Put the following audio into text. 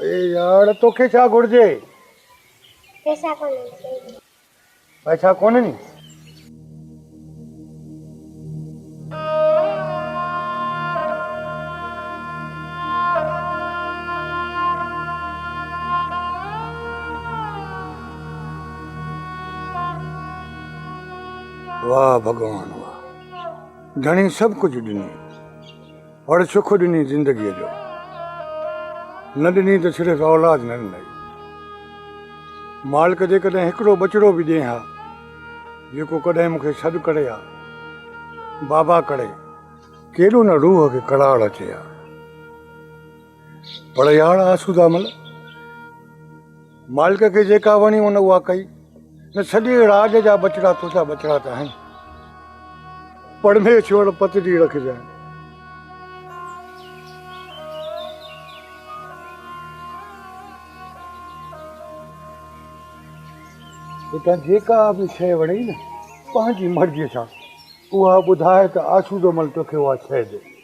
ए यार तोखे छा घुर्जे? पैसा कोन्हे। पैसा कोन्हे नी? वाह भगवान वाह, घणी सब कुछ ॾिनी और सुख ॾिनी ज़िंदगीअ जो, न ॾिनी त सिर्फ़ु औलाद न ॾिनई। मालिक जेकॾहिं हिकिड़ो बचिड़ो बि ॾिए हा जेको कॾहिं मूंखे सॾु करे हा, बाबा करे, केॾो न रूह खे कड़ाड़ अचे हा। पर यार आसूदा मल, मालिक खे जेका वणी उन उहा कई। न सॼे राज जा बचिड़ा तुंहिंजा बचिड़ा त आहिनि, परमेश्वर पतड़ी रखजांइ। बेटा जेका बि शइ वणई न पंहिंजी मर्ज़ीअ सां उहा ॿुधाए त आसूदो मल तोखे उहा शइ ॾे।